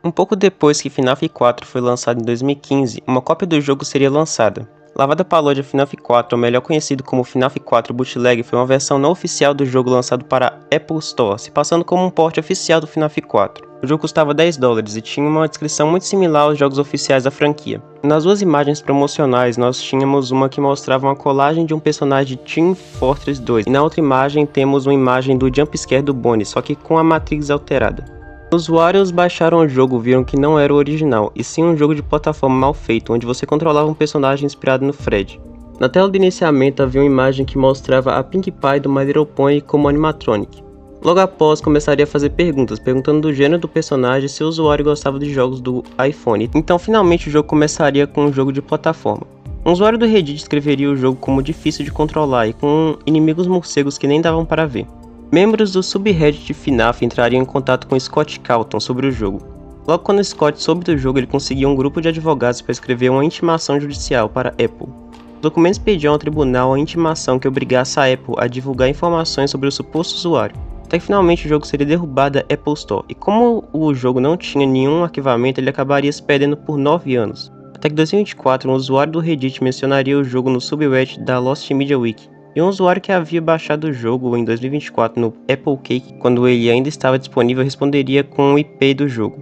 Um pouco depois que FNAF 4 foi lançado em 2015, uma cópia do jogo seria lançada. Lavada Paródia FNAF 4, ou melhor conhecido como FNAF 4 Bootleg, foi uma versão não oficial do jogo lançado para a Apple Store, se passando como um port oficial do FNAF 4. O jogo custava $10 e tinha uma descrição muito similar aos jogos oficiais da franquia. Nas duas imagens promocionais, nós tínhamos uma que mostrava uma colagem de um personagem de Team Fortress 2, e na outra imagem temos uma imagem do jumpscare do Bonnie, só que com a matriz alterada. Os usuários baixaram o jogo e viram que não era o original, e sim um jogo de plataforma mal feito, onde você controlava um personagem inspirado no Fred. Na tela de iniciamento havia uma imagem que mostrava a Pinkie Pie do My Little Pony como animatronic. Logo após, começaria a fazer perguntando do gênero do personagem e se o usuário gostava de jogos do iPhone. Então finalmente o jogo começaria com um jogo de plataforma. Um usuário do Reddit descreveria o jogo como difícil de controlar e com inimigos morcegos que nem davam para ver. Membros do subreddit FNAF entrariam em contato com Scott Calton sobre o jogo. Logo quando Scott soube do jogo, ele conseguiu um grupo de advogados para escrever uma intimação judicial para a Apple. Os documentos pediam ao tribunal a intimação que obrigasse a Apple a divulgar informações sobre o suposto usuário, até que finalmente o jogo seria derrubado da Apple Store, e como o jogo não tinha nenhum arquivamento, ele acabaria se perdendo por 9 anos. Até que em 2024, um usuário do Reddit mencionaria o jogo no subreddit da Lost Media Wiki, e um usuário que havia baixado o jogo em 2024 no Apple Cake, quando ele ainda estava disponível, responderia com o IP do jogo,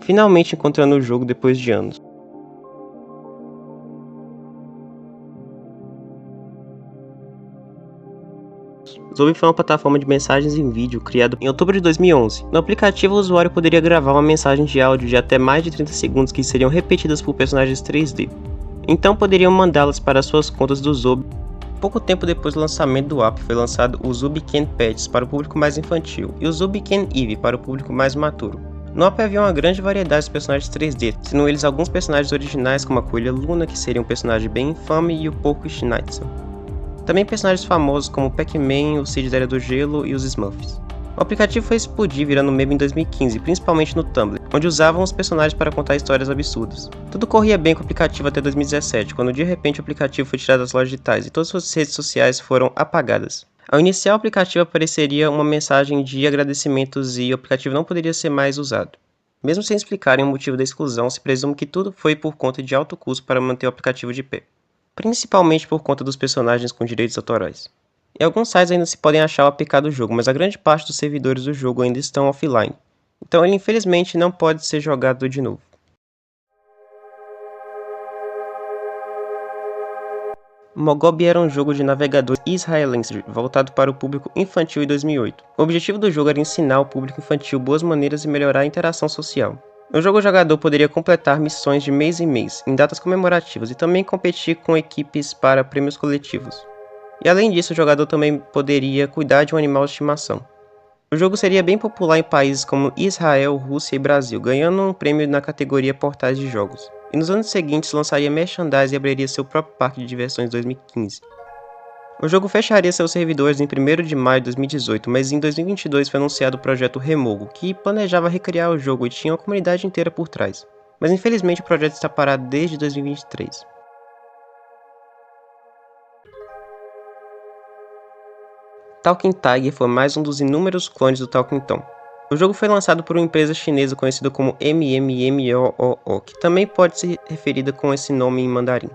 finalmente encontrando o jogo depois de anos. Zoom foi uma plataforma de mensagens em vídeo criada em outubro de 2011. No aplicativo, o usuário poderia gravar uma mensagem de áudio de até mais de 30 segundos que seriam repetidas por personagens 3D. Então poderiam mandá-las para suas contas do Zoom. Pouco tempo depois do lançamento do app, foi lançado o Zoobican Pets para o público mais infantil e o Zoobican Eve para o público mais maturo. No app havia uma grande variedade de personagens 3D, sendo eles alguns personagens originais como a Coelha Luna, que seria um personagem bem infame, e o Porco Schnitzel. Também personagens famosos como o Pac-Man, o Cid da Era do Gelo e os Smurfs. O aplicativo foi explodir virando meme em 2015, principalmente no Tumblr, onde usavam os personagens para contar histórias absurdas. Tudo corria bem com o aplicativo até 2017, quando de repente o aplicativo foi tirado das lojas digitais e todas suas redes sociais foram apagadas. Ao iniciar o aplicativo apareceria uma mensagem de agradecimentos e o aplicativo não poderia ser mais usado. Mesmo sem explicarem o motivo da exclusão, se presume que tudo foi por conta de alto custo para manter o aplicativo de pé, principalmente por conta dos personagens com direitos autorais. Em alguns sites ainda se podem achar o APK do jogo, mas a grande parte dos servidores do jogo ainda estão offline, então ele infelizmente não pode ser jogado de novo. Mogob era um jogo de navegador israelense voltado para o público infantil em 2008. O objetivo do jogo era ensinar ao público infantil boas maneiras e melhorar a interação social. No jogo, o jogador poderia completar missões de mês em mês, em datas comemorativas, e também competir com equipes para prêmios coletivos. E além disso, o jogador também poderia cuidar de um animal de estimação. O jogo seria bem popular em países como Israel, Rússia e Brasil, ganhando um prêmio na categoria Portais de Jogos. E nos anos seguintes lançaria merchandise e abriria seu próprio parque de diversões em 2015. O jogo fecharia seus servidores em 1º de maio de 2018, mas em 2022 foi anunciado o projeto Remogo, que planejava recriar o jogo e tinha uma comunidade inteira por trás. Mas infelizmente o projeto está parado desde 2023. Talking Tiger foi mais um dos inúmeros clones do Talking Tom. O jogo foi lançado por uma empresa chinesa conhecida como MMMOOO, que também pode ser referida com esse nome em mandarim.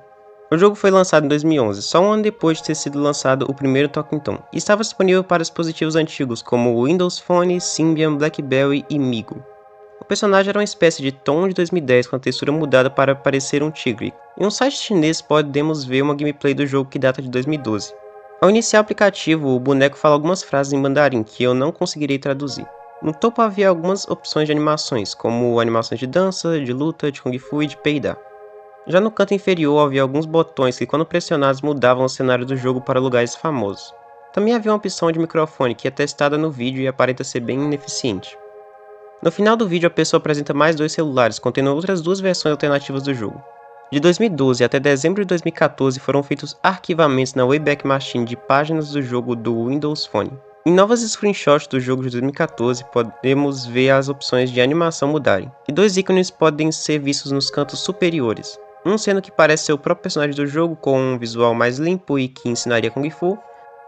O jogo foi lançado em 2011, só um ano depois de ter sido lançado o primeiro Talking Tom, e estava disponível para dispositivos antigos como o Windows Phone, Symbian, BlackBerry e Migo. O personagem era uma espécie de Tom de 2010 com a textura mudada para parecer um tigre. Em um site chinês podemos ver uma gameplay do jogo que data de 2012. Ao iniciar o aplicativo, o boneco fala algumas frases em mandarim que eu não conseguirei traduzir. No topo havia algumas opções de animações, como animações de dança, de luta, de kung fu e de peidar. Já no canto inferior havia alguns botões que, quando pressionados, mudavam o cenário do jogo para lugares famosos. Também havia uma opção de microfone que é testada no vídeo e aparenta ser bem ineficiente. No final do vídeo, a pessoa apresenta mais 2 celulares, contendo outras 2 versões alternativas do jogo. De 2012 até dezembro de 2014 foram feitos arquivamentos na Wayback Machine de páginas do jogo do Windows Phone. Em novas screenshots do jogo de 2014 podemos ver as opções de animação mudarem, e 2 ícones podem ser vistos nos cantos superiores, um sendo que parece ser o próprio personagem do jogo com um visual mais limpo e que ensinaria Kung Fu,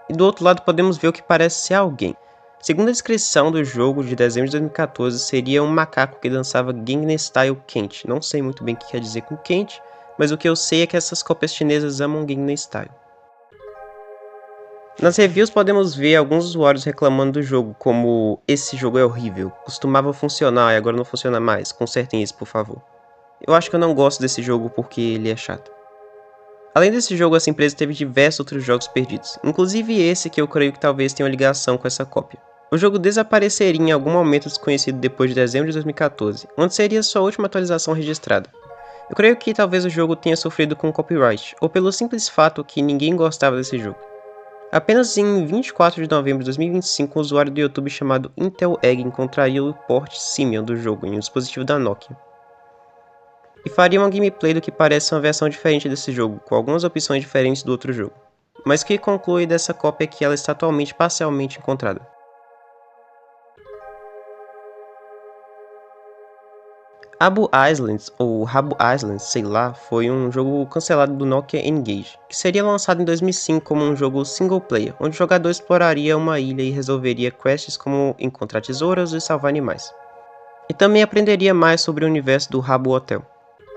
e do outro lado podemos ver o que parece ser alguém. Segundo a descrição do jogo de dezembro de 2014, seria um macaco que dançava Gangnam Style quente. Não sei muito bem o que quer dizer com quente, mas o que eu sei é que essas cópias chinesas amam Gangnam Style. Nas reviews podemos ver alguns usuários reclamando do jogo, como "esse jogo é horrível, costumava funcionar e agora não funciona mais, consertem isso por favor". Eu acho que eu não gosto desse jogo porque ele é chato. Além desse jogo, essa empresa teve diversos outros jogos perdidos, inclusive esse que eu creio que talvez tenha uma ligação com essa cópia. O jogo desapareceria em algum momento desconhecido depois de dezembro de 2014, onde seria sua última atualização registrada. Eu creio que talvez o jogo tenha sofrido com copyright, ou pelo simples fato que ninguém gostava desse jogo. Apenas em 24 de novembro de 2025, um usuário do YouTube chamado Intel Egg encontraria o port Simian do jogo em um dispositivo da Nokia. E faria uma gameplay do que parece uma versão diferente desse jogo, com algumas opções diferentes do outro jogo. Mas o que conclui dessa cópia é que ela está atualmente parcialmente encontrada. Abu Islands, ou Rabu Islands, sei lá, foi um jogo cancelado do Nokia N-Gage, que seria lançado em 2005 como um jogo single player, onde o jogador exploraria uma ilha e resolveria quests como encontrar tesouros e salvar animais. E também aprenderia mais sobre o universo do Rabu Hotel.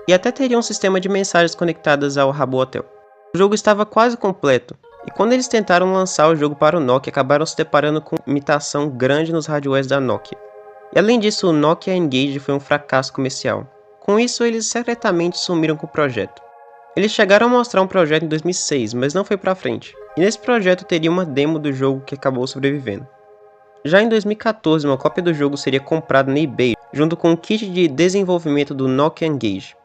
E até teria um sistema de mensagens conectadas ao Rabu Hotel. O jogo estava quase completo, e quando eles tentaram lançar o jogo para o Nokia, acabaram se deparando com imitação grande nos hardwares da Nokia. E além disso, o Nokia N-Gage foi um fracasso comercial. Com isso, eles secretamente sumiram com o projeto. Eles chegaram a mostrar um projeto em 2006, mas não foi pra frente. E nesse projeto teria uma demo do jogo que acabou sobrevivendo. Já em 2014, uma cópia do jogo seria comprada na eBay, junto com um kit de desenvolvimento do Nokia N-Gage.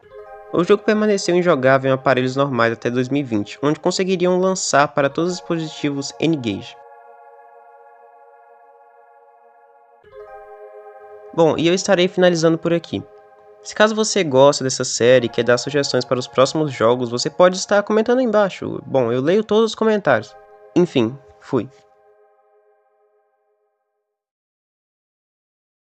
O jogo permaneceu injogável em aparelhos normais até 2020, onde conseguiriam lançar para todos os dispositivos N-Gage. Bom, e eu estarei finalizando por aqui. Se caso você gosta dessa série e quer dar sugestões para os próximos jogos, você pode estar comentando aí embaixo. Bom, eu leio todos os comentários. Enfim, fui.